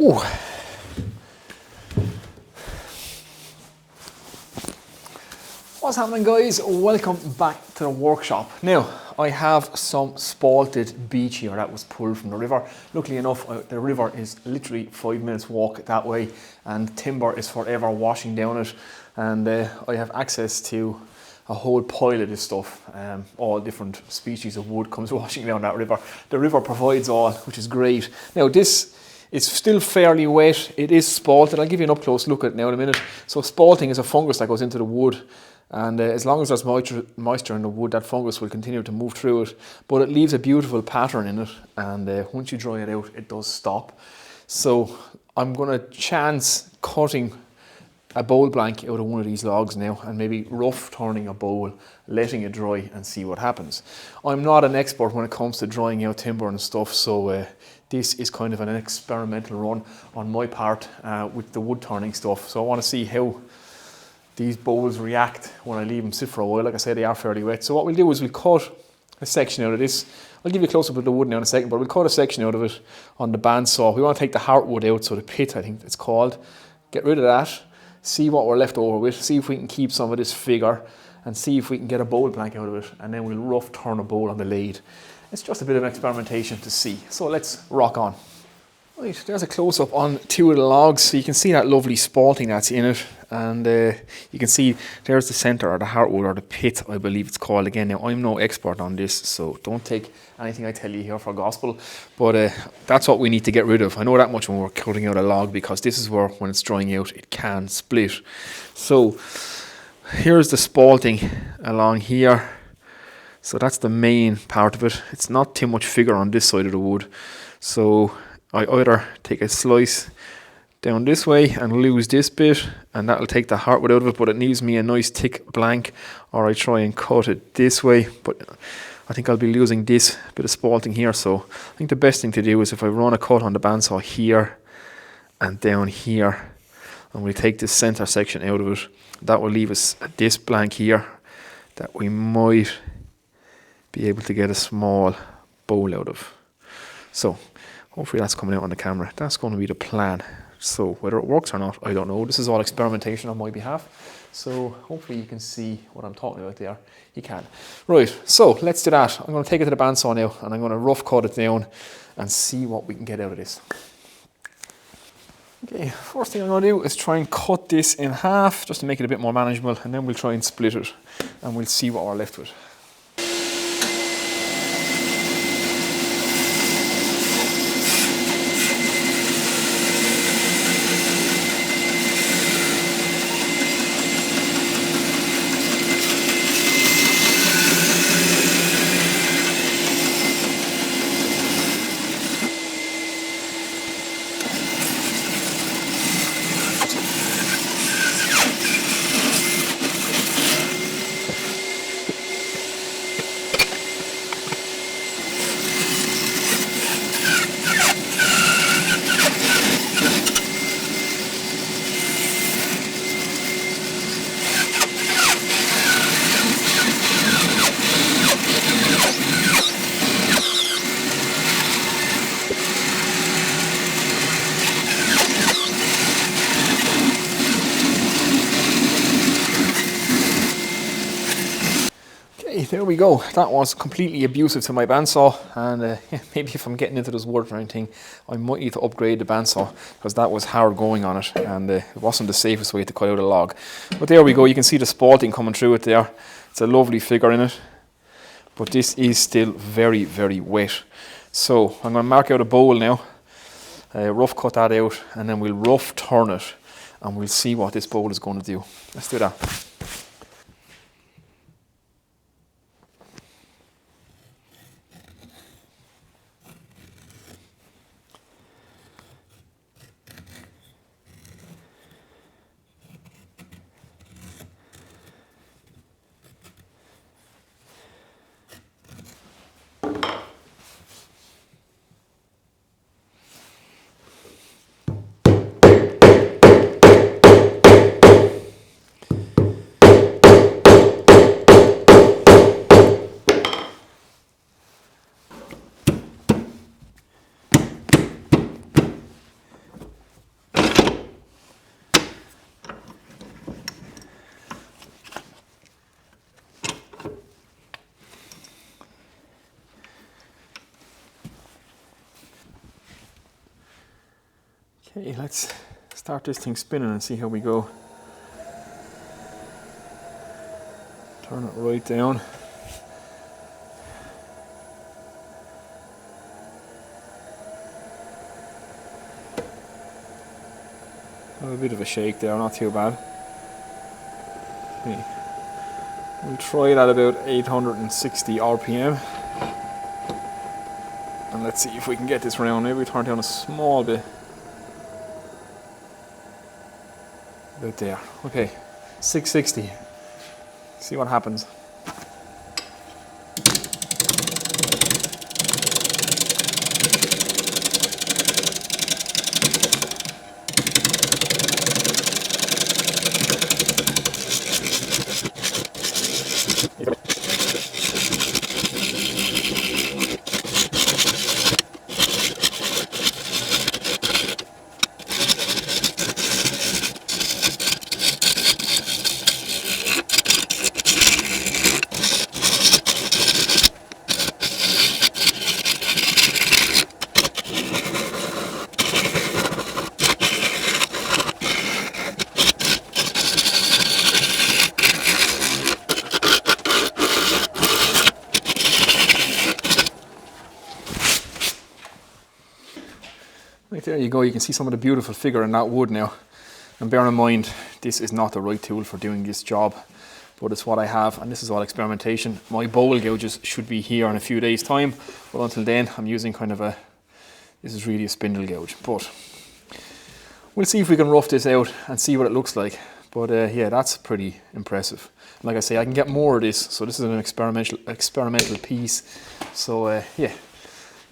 Ooh. What's happening, guys? Welcome back to the workshop. Now, I have some spalted beech here that was pulled from the river. Luckily enough, the river is literally 5 minutes walk that way, and timber is forever washing down it, and I have access to a whole pile of this stuff. All different species of wood comes washing down that river. The river provides all, which is great. Now, this is still fairly wet. It is spalted. I'll give you an up-close look at it now in a minute. So spalting is a fungus that goes into the wood, and as long as there's moisture in the wood, that fungus will continue to move through it, but it leaves a beautiful pattern in it, and once you dry it out, it does stop. So I'm going to chance cutting a bowl blank out of one of these logs now, and maybe rough turning a bowl, letting it dry and see what happens. I'm not an expert when it comes to drying out timber and stuff, so this is kind of an experimental run on my part with the wood turning stuff. So I want to see how these bowls react when I leave them sit for a while. Like I said, they are fairly wet. So what we'll do is we'll cut a section out of this. I'll give you a close-up of the wood now in a second, but we'll cut a section out of it on the bandsaw. We want to take the heartwood out, so the pit, I think it's called. Get rid of that, see what we're left over with, see if we can keep some of this figure, and see if we can get a bowl plank out of it, and then we'll rough turn a bowl on the lathe. It's just a bit of experimentation to see. So let's rock on. Right, there's a close-up on two of the logs, so you can see that lovely spalting that's in it, and you can see there's the centre, or the heartwood, or the pit, I believe it's called. Again, now I'm no expert on this, so don't take anything I tell you here for gospel, but that's what we need to get rid of. I know that much when we're cutting out a log, because this is where, when it's drying out, it can split. So here's the spalting along here. So that's the main part of it. It's not too much figure on this side of the wood, so I either take a slice down this way and lose this bit, and that'll take the heartwood out of it, but it leaves me a nice thick blank, or I try and cut it this way, but I think I'll be losing this bit of spalting here. So I think the best thing to do is if I run a cut on the bandsaw here and down here, and we take this centre section out of it, that will leave us this blank here that we might be able to get a small bowl out of. So hopefully that's coming out on the camera. That's going to be the plan. So whether it works or not, I don't know. This is all experimentation on my behalf. So hopefully you can see what I'm talking about there. You can. Right, so let's do that. I'm going to take it to the bandsaw now, and I'm going to rough cut it down and see what we can get out of this. Okay, first thing I'm going to do is try and cut this in half, just to make it a bit more manageable, and then we'll try and split it, and we'll see what we're left with. There we go. That was completely abusive to my bandsaw, and maybe if I'm getting into this wood or anything, I might need to upgrade the bandsaw, because that was hard going on it, and it wasn't the safest way to cut out a log. But there we go. You can see the spalting coming through it there. It's a lovely figure in it, but this is still very, very wet. So I'm going to mark out a bowl now, rough cut that out, and then we'll rough turn it, and we'll see what this bowl is going to do. Let's do that. Okay, let's start this thing spinning and see how we go. Turn it right down. Have a bit of a shake there, not too bad. Okay. We'll try it at about 860 RPM. And let's see if we can get this round. Maybe we turn it down a small bit. About there. Okay, 660. See what happens. Right there you go, you can see some of the beautiful figure in that wood now. And bear in mind, this is not the right tool for doing this job, but it's what I have, and this is all experimentation. My bowl gouges should be here in a few days' time, but until then I'm using kind of this is really a spindle gouge. But we'll see if we can rough this out and see what it looks like. But yeah, that's pretty impressive. Like I say, I can get more of this, so this is an experimental piece. So yeah,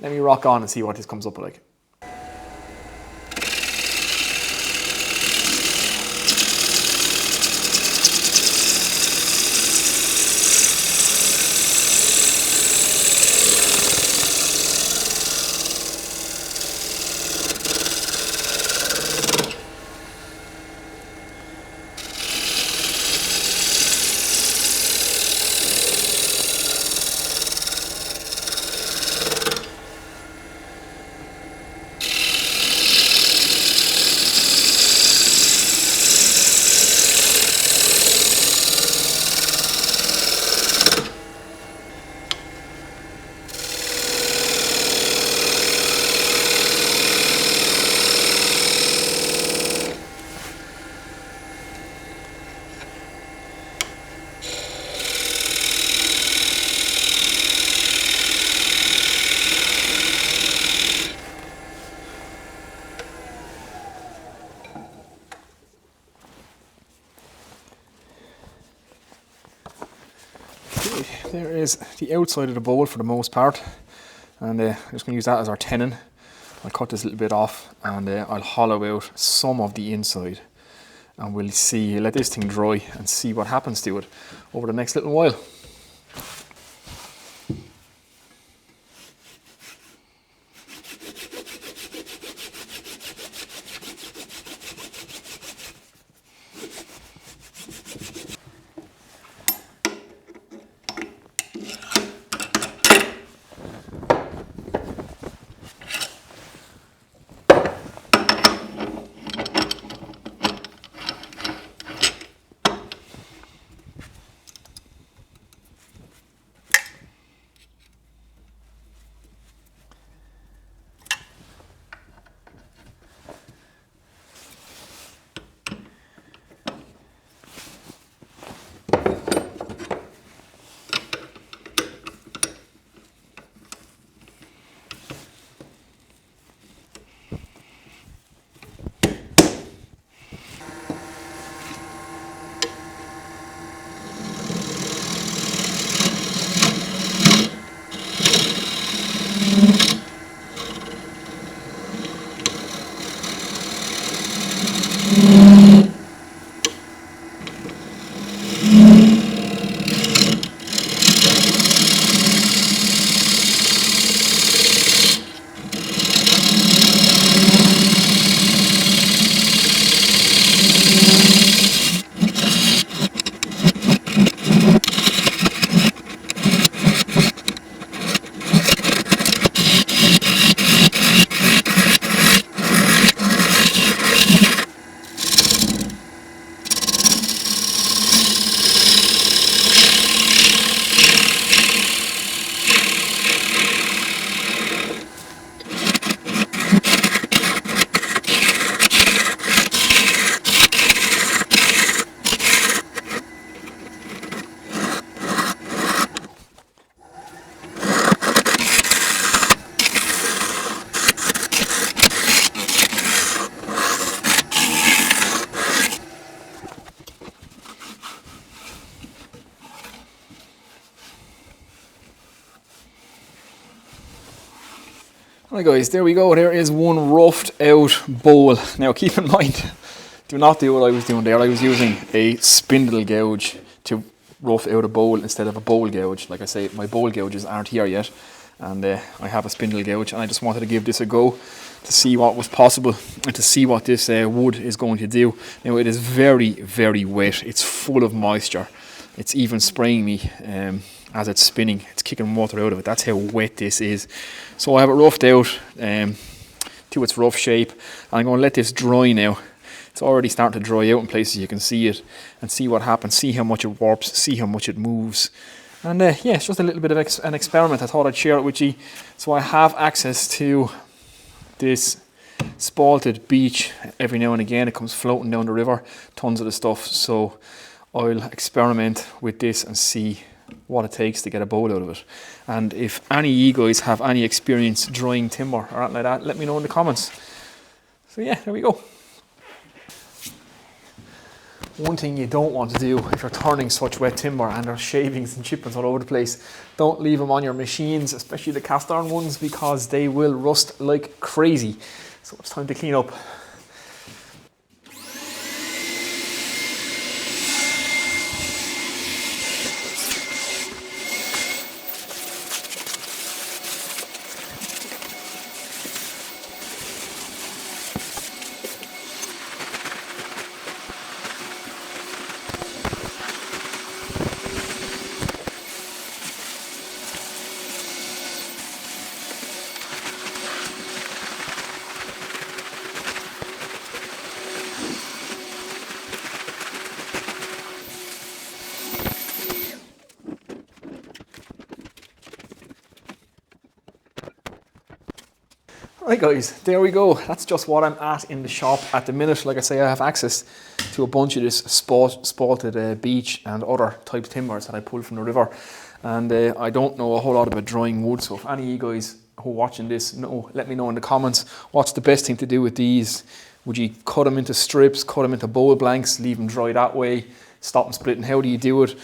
let me rock on and see what this comes up like. There is the outside of the bowl for the most part, and I'm just going to use that as our tenon. I'll cut this little bit off and I'll hollow out some of the inside, and we'll see, let this thing dry and see what happens to it over the next little while. Right guys, there we go. There is one roughed out bowl. Now keep in mind, do not do what I was doing there. I was using a spindle gouge to rough out a bowl instead of a bowl gouge. Like I say, my bowl gouges aren't here yet, and I have a spindle gouge, and I just wanted to give this a go to see what was possible and to see what this wood is going to do. Now it is very, very wet. It's full of moisture. It's even spraying me as it's spinning. It's kicking water out of it. That's how wet this is. So I have it roughed out to its rough shape. And I'm going to let this dry now. It's already starting to dry out in places. You can see it and see what happens. See how much it warps. See how much it moves. And yeah, it's just a little bit of an experiment. I thought I'd share it with you. So I have access to this Spalted Beech every now and again. It comes floating down the river. Tons of the stuff. So I'll experiment with this and see what it takes to get a bowl out of it. And if any of you guys have any experience drying timber or anything like that, let me know in the comments. So yeah, there we go. One thing you don't want to do if you're turning such wet timber and there's shavings and chippings all over the place, don't leave them on your machines, especially the cast iron ones, because they will rust like crazy. So it's time to clean up. Right guys, there we go. That's just what I'm at in the shop at the minute. Like I say, I have access to a bunch of this spalted beech and other type timbers that I pull from the river. And I don't know a whole lot about drying wood, so if any of you guys who are watching this know, let me know in the comments, what's the best thing to do with these? Would you cut them into strips, cut them into bowl blanks, leave them dry that way, stop them splitting? How do you do it?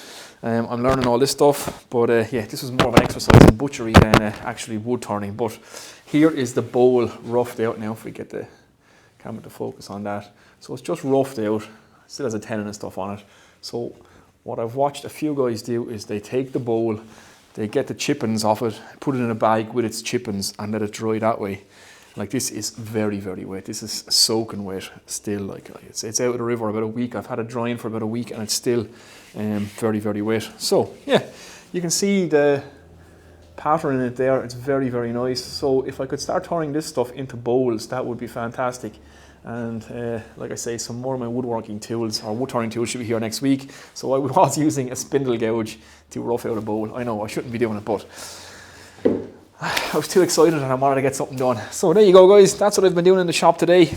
I'm learning all this stuff, but yeah, this was more of an exercise in butchery than actually wood turning. But here is the bowl roughed out now, if we get the camera to focus on that. So it's just roughed out, still has a tenon and stuff on it. So what I've watched a few guys do is they take the bowl, they get the chippings off it, put it in a bag with its chippings and let it dry that way. Like, this is very, very wet. This is soaking wet still. Like it's out of the river about a week. I've had it drying for about a week and it's still very, very wet. So yeah, you can see the pattern in it there. It's very, very nice. So if I could start turning this stuff into bowls, that would be fantastic. And like I say, some more of my woodworking tools or wood turning tools should be here next week. So I was using a spindle gouge to rough out a bowl. I know I shouldn't be doing it, but I was too excited and I wanted to get something done. So there you go guys, that's what I've been doing in the shop today.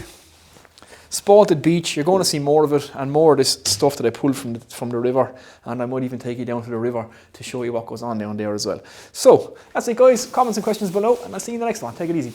Spalted beech, you're going to see more of it and more of this stuff that I pulled from the river, and I might even take you down to the river to show you what goes on down there as well. So that's it guys, comments and questions below, and I'll see you in the next one. Take it easy.